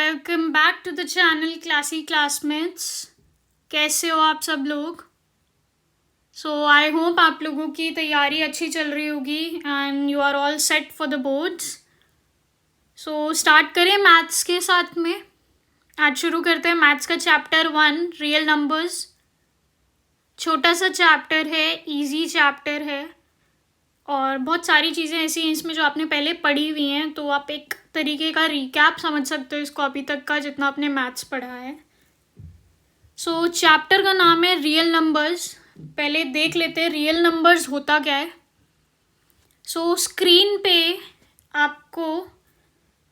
Welcome back to the channel classy classmates. कैसे हो आप सब लोग? आई होप आप लोगों की तैयारी अच्छी चल रही होगी and you are all set for the boards. Start करें मैथ्स के साथ में। आज शुरू करते हैं मैथ्स का चैप्टर 1 रियल नंबर्स। छोटा सा चैप्टर है, इजी चैप्टर है और बहुत सारी चीज़ें ऐसी हैं इसमें जो आपने पहले पढ़ी हुई हैं, तो आप एक तरीके का रिकैप समझ सकते हो इसको अभी तक का जितना आपने मैथ्स पढ़ा है। चैप्टर का नाम है रियल नंबर्स। पहले देख लेते हैं रियल नंबर्स होता क्या है। स्क्रीन पे आपको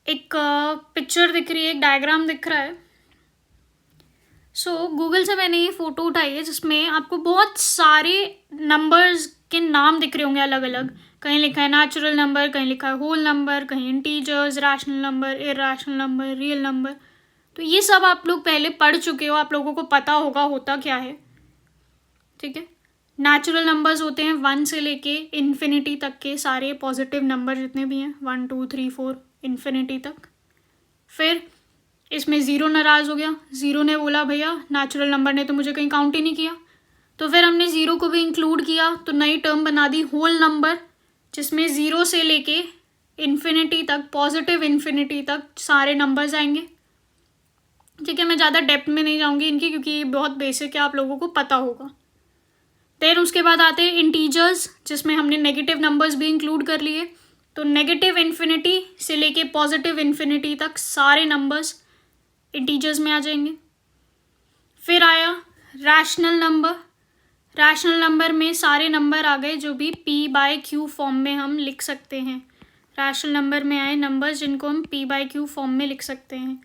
एक पिक्चर दिख रही है, एक डायग्राम दिख रहा है। गूगल से मैंने ये फ़ोटो उठाई है जिसमें आपको बहुत सारे नंबर्स के नाम दिख रहे होंगे अलग अलग। कहीं लिखा है नेचुरल नंबर, कहीं लिखा है होल नंबर, कहीं integers, rational number, irrational number, real number. तो ये सब आप लोग पहले पढ़ चुके हो, आप लोगों को पता होगा होता क्या है। ठीक है, नेचुरल नंबर्स होते हैं 1 से लेके इन्फिनिटी तक के सारे पॉजिटिव नंबर जितने भी हैं, 1 2 3 4 इन्फिनिटी तक। फिर इसमें ज़ीरो नाराज़ हो गया, ज़ीरो ने बोला भैया नेचुरल नंबर ने तो मुझे कहीं काउंट ही नहीं किया, तो फिर हमने ज़ीरो को भी इंक्लूड किया, तो नई टर्म बना दी होल नंबर, जिसमें ज़ीरो से लेके इन्फिनिटी तक, पॉजिटिव इन्फिनिटी तक सारे नंबर्स आएंगे। ठीक है, मैं ज़्यादा डेप्थ में नहीं जाऊँगी इनकी क्योंकि ये बहुत बेसिक है, आप लोगों को पता होगा। देन उसके बाद आते हैं इंटीजर्स, जिसमें हमने नेगेटिव नंबर्स भी इंक्लूड कर लिए। तो नेगेटिव इन्फिनिटी से लेके पॉजिटिव इन्फिनिटी तक सारे नंबर्स इंटीजर्स में आ जाएंगे। फिर आया रैशनल नंबर। रैशनल नंबर में सारे नंबर आ गए जो भी p/q फॉर्म में हम लिख सकते हैं। रैशनल नंबर में आए नंबर्स जिनको हम p/q फॉर्म में लिख सकते हैं,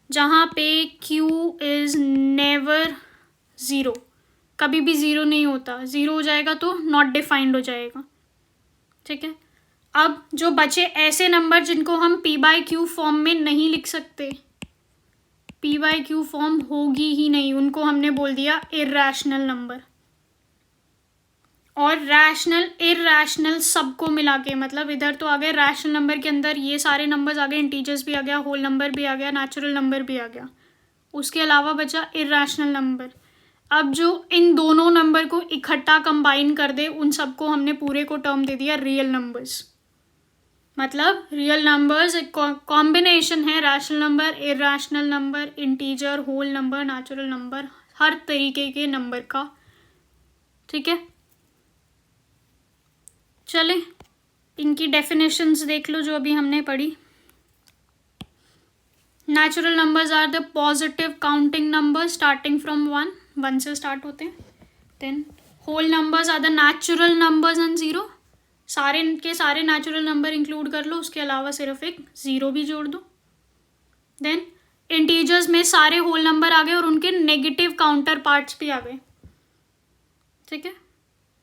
जहाँ पे q इज़ नेवर ज़ीरो, कभी भी ज़ीरो नहीं होता। ज़ीरो हो जाएगा तो नॉट डिफाइंड हो जाएगा। ठीक है, अब जो बचे ऐसे नंबर जिनको हम p/q फॉर्म में नहीं लिख सकते, p/q फॉर्म होगी ही नहीं, उनको हमने बोल दिया इरैशनल नंबर। और रैशनल इरैशनल सबको मिला के, मतलब इधर तो आ गए रैशनल नंबर के अंदर ये सारे नंबर्स आ गए, इंटीजर्स भी आ गया, होल नंबर भी आ गया, नेचुरल नंबर भी आ गया, उसके अलावा बचा इरैशनल नंबर। अब जो इन दोनों नंबर को इकट्ठा कंबाइन कर दे, उन सबको हमने पूरे को टर्म दे दिया रियल नंबर्स। मतलब रियल नंबर्स एक कॉम्बिनेशन है rational number, irrational number, integer, whole number, natural number, हर तरीके के नंबर का। ठीक है, चले इनकी डेफिनेशंस देख लो जो अभी हमने पढ़ी। Natural numbers are the positive counting number starting from 1 से स्टार्ट होते हैं। Then whole numbers are the natural numbers and zero, सारे के सारे नेचुरल नंबर इंक्लूड कर लो, उसके अलावा सिर्फ एक ज़ीरो भी जोड़ दो। देन इंटीजर्स में सारे होल नंबर आ गए और उनके नेगेटिव काउंटर पार्ट्स भी आ गए। ठीक है,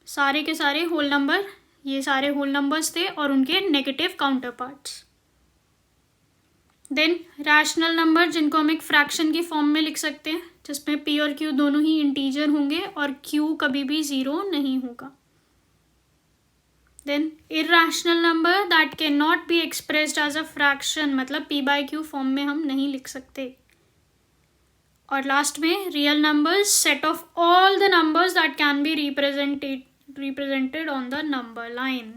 सारे के सारे होल नंबर, ये सारे होल नंबर्स थे और उनके negative counter parts. Then rational number जिनको हम एक फ्रैक्शन की फॉर्म में लिख सकते हैं, जिसमें p और q दोनों ही इंटीजर होंगे और q कभी भी ज़ीरो नहीं होगा। Then irrational number that can not be expressed as a fraction, मतलब p/q फॉर्म में हम नहीं लिख सकते। और लास्ट में real numbers, set of all the numbers that can be represented on the number line.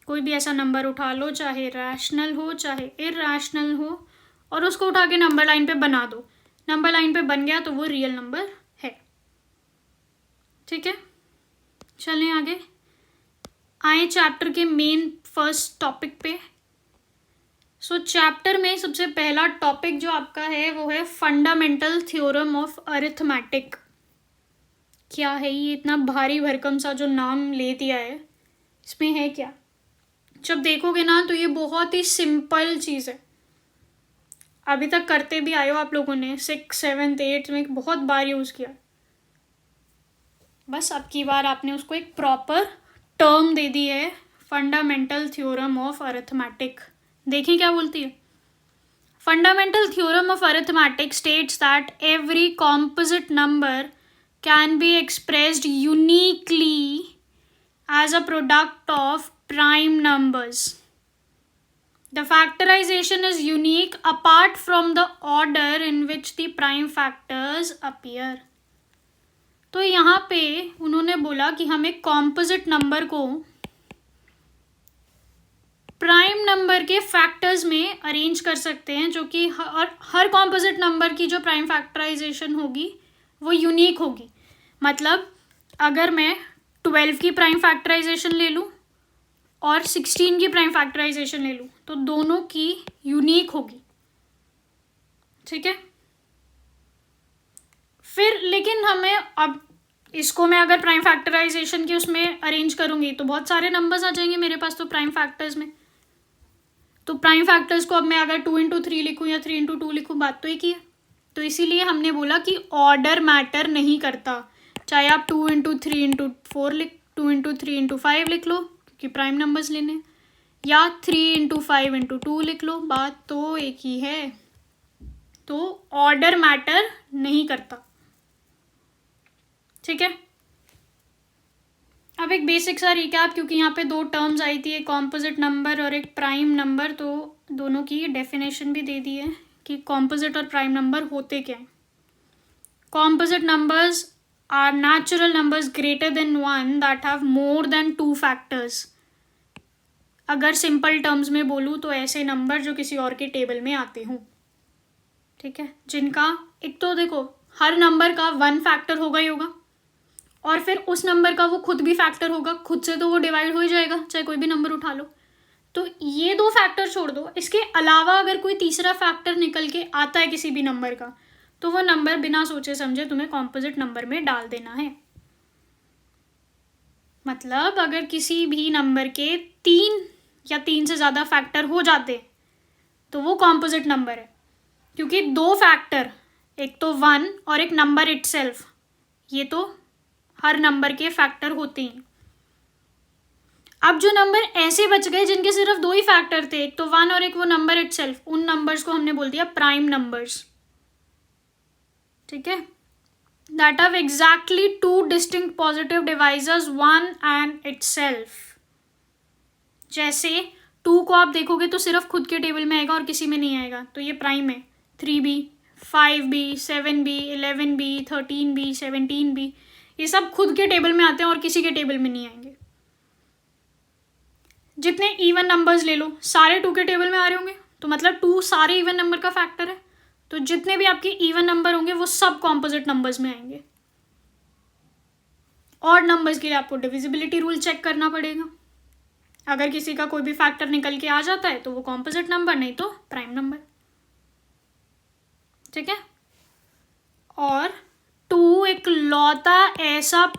कोई भी ऐसा नंबर उठा लो, चाहे रैशनल हो चाहे इरैशनल हो, और उसको उठा के नंबर लाइन पे बना दो। नंबर लाइन पे बन गया तो वो रियल नंबर है। ठीक है, चलें आगे, आए चैप्टर के मेन फर्स्ट टॉपिक पे। चैप्टर में सबसे पहला टॉपिक जो आपका है वो है फंडामेंटल थ्योरम ऑफ अरिथमेटिक। क्या है ये इतना भारी भरकम सा जो नाम ले दिया है, इसमें है क्या? जब देखोगे ना तो ये बहुत ही सिंपल चीज़ है, अभी तक करते भी आए हो आप लोगों ने 6th 7th 8th में बहुत बार यूज़ किया। बस अब की बार आपने उसको एक प्रॉपर टर्म दे दी है, फंडामेंटल थ्योरम ऑफ अरिथमेटिक। देखें क्या बोलती है। Fundamental theorem of arithmetic states that every composite number can be expressed uniquely as a product of prime numbers. The factorisation is unique apart from the order in which the prime factors appear. तो यहाँ पे उन्होंने बोला कि हम एक composite number को prime number के फैक्टर्स में अरेंज कर सकते हैं, जो कि हर कॉम्पोजिट नंबर की जो प्राइम फैक्टराइजेशन होगी वो यूनिक होगी। मतलब अगर मैं 12 की प्राइम फैक्टराइजेशन ले लूँ और 16 की प्राइम फैक्टराइजेशन ले लूँ तो दोनों की यूनिक होगी, ठीक है। फिर लेकिन हमें अब इसको मैं अगर प्राइम फैक्टराइजेशन की उसमें अरेंज करूँगी तो बहुत सारे नंबर्स आ जाएंगे मेरे पास तो प्राइम फैक्टर्स में। तो प्राइम फैक्टर्स को अब मैं अगर 2 × 3 लिखूँ या 3 × 2 लिखूँ, बात तो एक ही है। तो इसीलिए हमने बोला कि ऑर्डर मैटर नहीं करता, चाहे आप 2 × 3 × 4 2 × 3 × 5 लिख लो क्योंकि प्राइम नंबर्स लेने, या 3 × 5 × 2 लिख लो, बात तो एक ही है। तो ऑर्डर मैटर नहीं करता, ठीक है। अब एक बेसिक सा रिकैप, क्योंकि यहाँ पे 2 टर्म्स आई थी, एक कॉम्पोजिट नंबर और एक प्राइम नंबर, तो दोनों की डेफिनेशन भी दे दी है कि कॉम्पोजिट और प्राइम नंबर होते क्या हैं। Composite numbers are natural numbers greater than 1 that have more than 2 factors. अगर सिंपल टर्म्स में बोलूँ तो ऐसे नंबर जो किसी और के टेबल में आते हों, ठीक है, जिनका एक तो देखो हर नंबर का 1 फैक्टर होगा ही होगा और फिर उस नंबर का वो खुद भी फैक्टर होगा, खुद से तो वो डिवाइड हो ही जाएगा चाहे कोई भी नंबर उठा लो। तो ये 2 फैक्टर छोड़ दो, इसके अलावा अगर कोई तीसरा फैक्टर निकल के आता है किसी भी नंबर का तो वो नंबर बिना सोचे समझे तुम्हें कॉम्पोजिट नंबर में डाल देना है। मतलब अगर किसी भी नंबर के 3 या 3 से ज़्यादा फैक्टर हो जाते तो वो कॉम्पोजिट नंबर है, क्योंकि 2 फैक्टर, एक तो 1 और एक नंबर इटसेल्फ, ये तो हर नंबर के फैक्टर होते हैं। अब जो नंबर ऐसे बच गए जिनके सिर्फ 2 ही फैक्टर थे, एक तो 1 और एक वो नंबर इटसेल्फ, उन नंबर्स को हमने बोल दिया प्राइम नंबर्स, ठीक है। That have exactly 2 distinct positive divisors 1 and itself. जैसे 2 को आप देखोगे तो सिर्फ खुद के टेबल में आएगा और किसी में नहीं आएगा, तो ये प्राइम है। 3b, 5b, 7b, 11b, 13b, 17b, ये सब खुद के टेबल में आते हैं और किसी के टेबल में नहीं आएंगे। जितने इवन नंबर्स ले लो सारे 2 के टेबल में आ रहे होंगे, तो मतलब 2 सारे इवन नंबर का फैक्टर है, तो जितने भी आपके इवन नंबर होंगे वो सब कॉम्पोजिट नंबर्स में आएंगे। ऑड नंबर्स के लिए आपको डिविजिबिलिटी रूल चेक करना pड़ेगा। अगर किसी का कोई भी फैक्टर निकल के आ जाता है तो वो कॉम्पोजिट नंबर, नहीं तो प्राइम नंबर, ठीक है। और 2 एक लौता ऐसा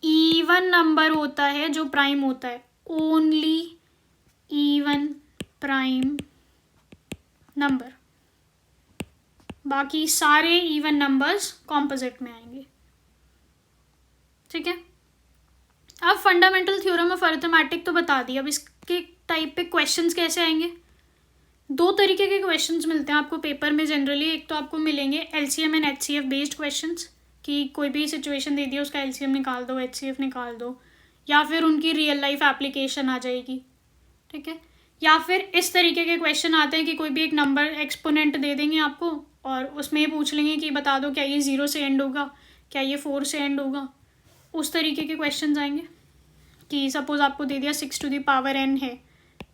इवन नंबर होता है जो प्राइम होता है, ओनली इवन प्राइम नंबर, बाकी सारे इवन नंबर्स कॉम्पोजिट में आएंगे, ठीक है। अब फंडामेंटल थ्योरम ऑफ अरिथमेटिक तो बता दिया। अब इसके टाइप पे क्वेश्चंस कैसे आएंगे? 2 तरीके के क्वेश्चंस मिलते हैं आपको पेपर में जनरली। एक तो आपको मिलेंगे LCM and HCF based questions, कि कोई भी सिचुएशन दे दिया उसका एलसीएम निकाल दो, एचसीएफ निकाल दो, या फिर उनकी रियल लाइफ एप्लीकेशन आ जाएगी, ठीक है। या फिर इस तरीके के क्वेश्चन आते हैं कि कोई भी एक नंबर एक्सपोनेंट दे देंगे आपको और उसमें ये पूछ लेंगे कि बता दो क्या ये 0 से एंड होगा, क्या ये 4 से एंड होगा। उस तरीके के क्वेश्चंस आएंगे कि सपोज आपको दे दिया 6 to the power n है,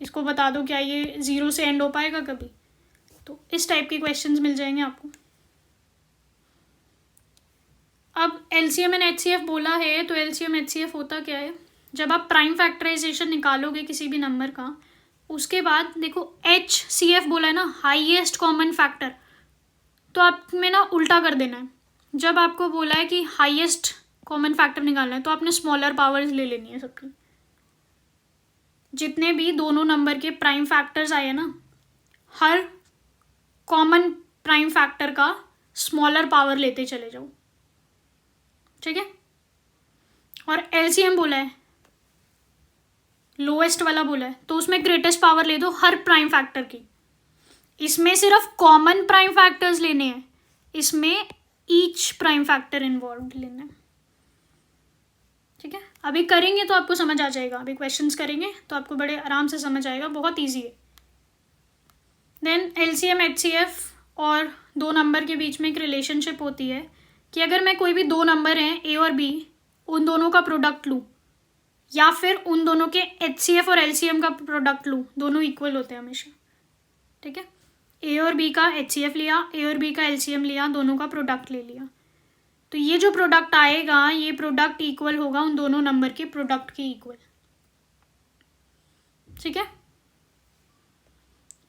इसको बता दो क्या ये 0 से एंड हो पाएगा कभी। तो इस टाइप के क्वेश्चंस मिल जाएंगे आपको। अब एलसीएम एंड एचसीएफ बोला है, तो एलसीएम एचसीएफ होता क्या है? जब आप प्राइम फैक्टराइजेशन निकालोगे किसी भी नंबर का, उसके बाद देखो HCF बोला है ना, हाईएस्ट कॉमन फैक्टर, तो आप में ना उल्टा कर देना है। जब आपको बोला है कि हाईएस्ट कॉमन फैक्टर निकालना है तो आपने स्मॉलर पावर्स ले लेनी है सबकी। जितने भी दोनों नंबर के प्राइम फैक्टर्स आए ना, हर कॉमन प्राइम फैक्टर का स्मॉलर पावर लेते चले जाओ, ठीक है। और एलसीएम बोला है, लोएस्ट वाला बोला है, तो उसमें ग्रेटेस्ट पावर ले दो हर प्राइम फैक्टर की। इसमें सिर्फ कॉमन प्राइम फैक्टर्स लेने हैं, इसमें ईच प्राइम फैक्टर इन्वॉल्व लेना है, ठीक है। अभी करेंगे तो आपको समझ आ जाएगा, अभी क्वेश्चंस करेंगे तो आपको बड़े आराम से समझ आएगा, बहुत ईजी है। देन LCM HCF और दो नंबर के बीच में एक रिलेशनशिप होती है कि अगर मैं कोई भी दो नंबर हैं A और B, उन दोनों का प्रोडक्ट लूँ या फिर उन दोनों के HCF और LCM का प्रोडक्ट लूँ, दोनों इक्वल होते हैं हमेशा, ठीक है। A और B का HCF लिया, A और B का LCM लिया, दोनों का प्रोडक्ट ले लिया, तो ये जो प्रोडक्ट आएगा ये प्रोडक्ट इक्वल होगा उन दोनों नंबर के प्रोडक्ट के इक्वल, ठीक है।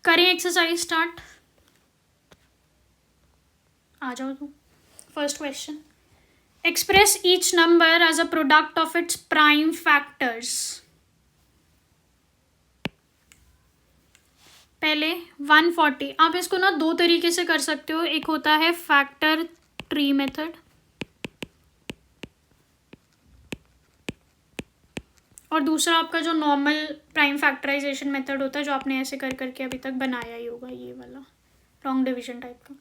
करें एक्सरसाइज स्टार्ट, आ जाओ तुम। First question, express each number as a product of its prime factors. पहले 140, आप इसको ना दो तरीके से कर सकते हो, एक होता है फैक्टर ट्री मेथड और दूसरा आपका जो नॉर्मल प्राइम फैक्टराइजेशन मेथड होता है जो आपने ऐसे कर करके अभी तक बनाया ही होगा, ये वाला लॉन्ग डिवीजन टाइप का,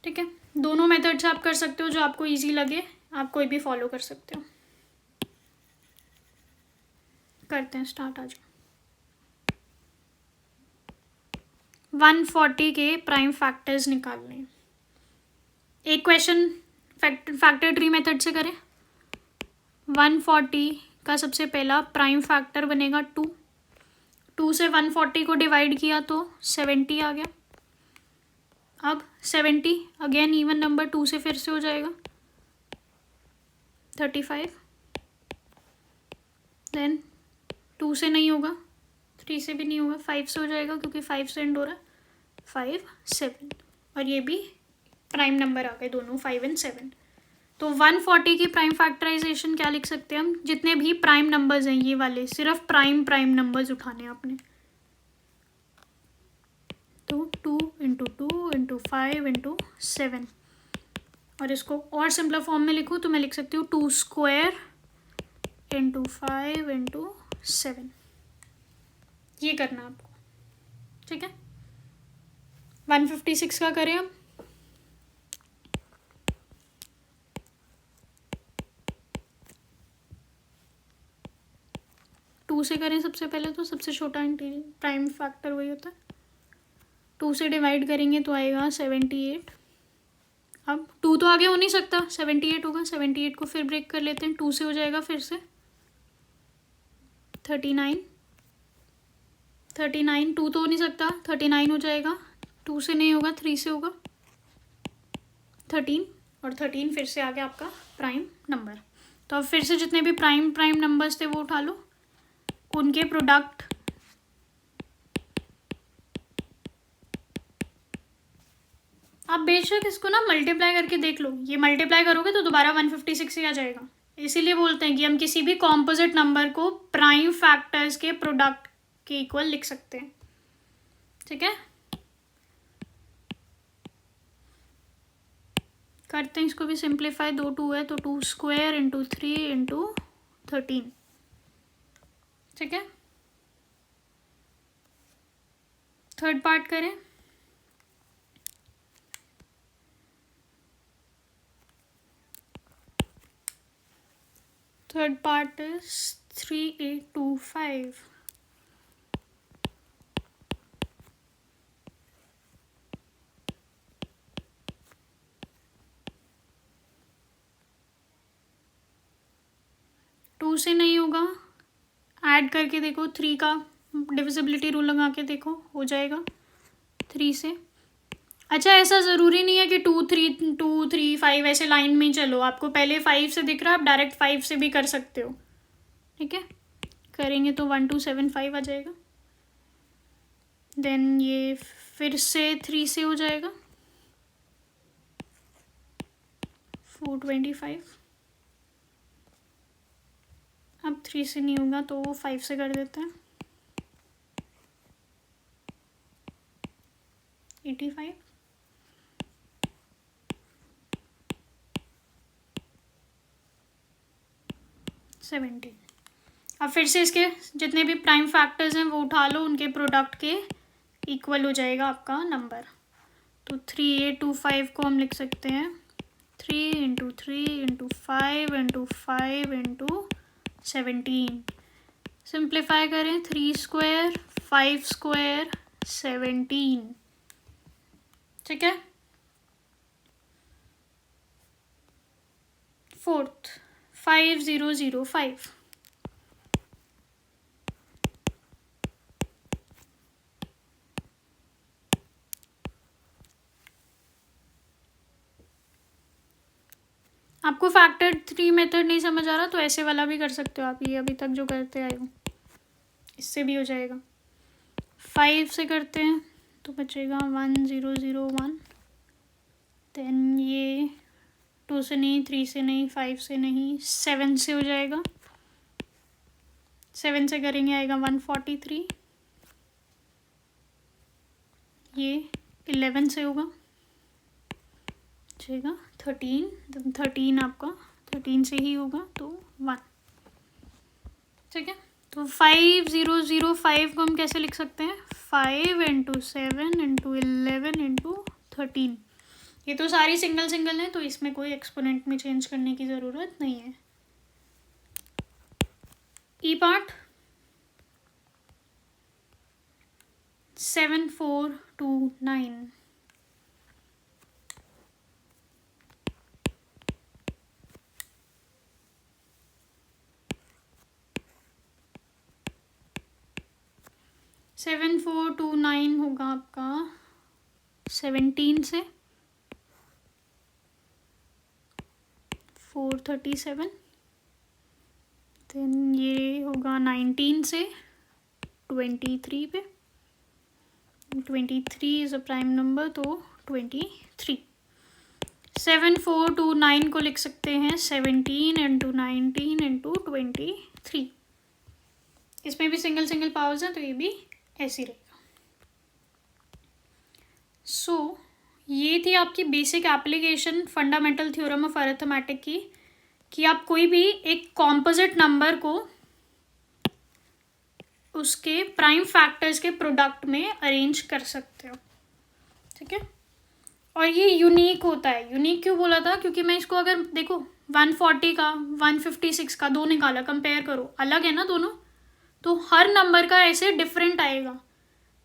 ठीक है। दोनों मेथड से आप कर सकते हो, जो आपको इजी लगे आप कोई भी फॉलो कर सकते हो। करते हैं स्टार्ट, आ जाओ। 140 के प्राइम फैक्टर्स निकालने, एक क्वेश्चन फैक्टर ट्री मेथड से करें। 140 का सबसे पहला प्राइम फैक्टर बनेगा 2, 2 से 140 को डिवाइड किया तो 70 आ गया। अब 70 अगेन इवन नंबर, 2 से फिर से हो जाएगा 35, देन 2 से नहीं होगा, 3 से भी नहीं होगा, 5 से हो जाएगा क्योंकि 5 से एंड हो रहा है, 5 7, और ये भी प्राइम नंबर आ गए दोनों 5 और 7। तो 140 की प्राइम फैक्टराइजेशन क्या लिख सकते हैं हम, जितने भी प्राइम नंबर्स हैं ये वाले, सिर्फ प्राइम नंबर्स उठाने हैं आपने, तो 2 इंटू 2 इंटू 5 इंटू 7, और इसको और सिंपल फॉर्म में लिखूँ तो मैं लिख सकती हूँ 2 स्क्वायर इंटू 5 इंटू 7, ये करना आपको, ठीक है। 156 का करें हम, टू से करें सबसे पहले, तो सबसे छोटा इंटीजर प्राइम फैक्टर वही होता है, 2 से डिवाइड करेंगे तो आएगा 78। अब 2 तो आगे हो नहीं सकता, 78 होगा, 78 को फिर ब्रेक कर लेते हैं, 2 से हो जाएगा फिर से 39, 39 2 तो हो नहीं सकता, 39 हो जाएगा, 2 से नहीं होगा, 3 से होगा 13, और 13 फिर से आ गया आपका प्राइम नंबर। तो अब फिर से जितने भी प्राइम नंबर्स थे वो उठा लो, उनके प्रोडक्ट आप बेशक इसको ना मल्टीप्लाई करके देख लो, ये मल्टीप्लाई करोगे तो दोबारा 156 ही आ जाएगा। इसीलिए बोलते हैं कि हम किसी भी कॉम्पोजिट नंबर को प्राइम फैक्टर्स के प्रोडक्ट के इक्वल लिख सकते हैं, ठीक है। करते हैं इसको भी सिंप्लीफाई, 2 2 है तो 2 स्क्वायर इंटू 3 इंटू 13, ठीक है। थर्ड पार्ट करें, थर्ड पार्ट इज 3825, टू से नहीं होगा, ऐड करके देखो, 3 का डिविजिबिलिटी रूल लगा के देखो, हो जाएगा 3 से। अच्छा, ऐसा ज़रूरी नहीं है कि 2 3 5 ऐसे लाइन में ही चलो, आपको पहले 5 से दिख रहा है, आप डायरेक्ट 5 से भी कर सकते हो, ठीक है। करेंगे तो 1275 आ जाएगा, देन ये फिर से 3 से हो जाएगा 425, अब 3 से नहीं होगा तो 5 से कर देते हैं 85, अब फिर से इसके जितने भी प्राइम फैक्टर्स हैं वो उठा लो, उनके प्रोडक्ट के इक्वल हो जाएगा आपका नंबर। तो 3825 को हम लिख सकते हैं 3 into 3 into 5 into 5 into 17, simplify करें, 3 स्क्वायर 5 स्क्वायर 17, ठीक है। फोर्थ 5005, आपको फैक्टर 3 मेथड नहीं समझ आ रहा तो ऐसे वाला भी कर सकते हो आप, ये अभी तक जो करते आए हो इससे भी हो जाएगा। 5 से करते हैं तो बचेगा 1001, देन ये 2 से नहीं, 3 से नहीं, 5 से नहीं, 7 से हो जाएगा। 7 से करेंगे आएगा 143, ये 11 से होगा जाएगा 13, 13 आपका 13 से ही होगा तो 1, ठीक है। तो 5005 को हम कैसे लिख सकते हैं, 5 × 7 × 11 × 13। ये तो सारी सिंगल सिंगल है तो इसमें कोई एक्सपोनेंट में चेंज करने की ज़रूरत नहीं है। ई पार्ट 7429, सेवन 429 होगा आपका 17 से 437, देन ये होगा 19 से 23 पे, 23 इज़ अ प्राइम नंबर तो 23। 7429 को लिख सकते हैं 17 × 19 × 23। इसमें भी सिंगल सिंगल पावर्स हैं तो ये भी ऐसे रहेगा। सो ये थी आपकी basic application fundamental theorem of arithmetic की, कि आप कोई भी एक कॉम्पोजिट नंबर को उसके प्राइम फैक्टर्स के प्रोडक्ट में अरेंज कर सकते हो, ठीक है। और ये यूनिक होता है। यूनिक क्यों बोला था, क्योंकि मैं इसको अगर देखो 140 का 156 का दो निकाला, कंपेयर करो, अलग है ना दोनों, तो हर नंबर का ऐसे डिफरेंट आएगा।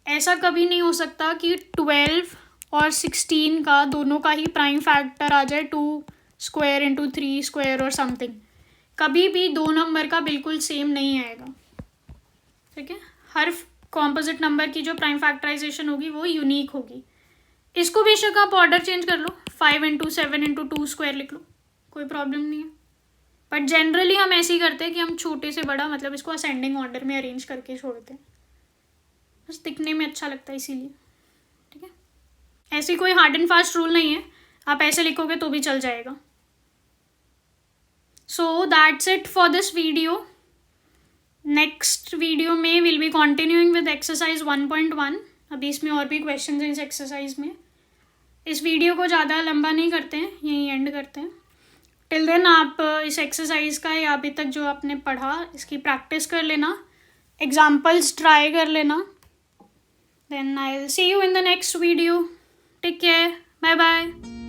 ऐसा कभी नहीं हो सकता कि 12 और 16 का दोनों का ही प्राइम फैक्टर आ जाए 2² × 3² और समथिंग। कभी भी दो नंबर का बिल्कुल सेम नहीं आएगा, ठीक है। हर कॉम्पोजिट नंबर की जो प्राइम फैक्टराइजेशन होगी वो यूनिक होगी। इसको बेशक आप ऑर्डर चेंज कर लो, 5 × 7 × 2² लिख लो, कोई प्रॉब्लम नहीं है। बट जनरली हम ऐसे ही करते हैं कि हम छोटे से बड़ा मतलब इसको असेंडिंग ऑर्डर में अरेंज करके छोड़ते हैं, बस दिखने में अच्छा लगता है इसीलिए, ठीक है। ऐसी कोई हार्ड एंड फास्ट रूल नहीं है, आप ऐसे लिखोगे तो भी चल जाएगा। So that's it for this video. Next video में will be continuing with exercise 1.1। अभी इसमें और भी क्वेश्चन हैं इस एक्सरसाइज में। इस वीडियो को ज़्यादा लंबा नहीं करते हैं, यहीं एंड करते हैं। टिल देन आप इस एक्सरसाइज का या अभी तक जो आपने पढ़ा इसकी प्रैक्टिस कर लेना, एग्जाम्पल्स ट्राई कर लेना। Then I will see you in the next video. Take care, bye bye.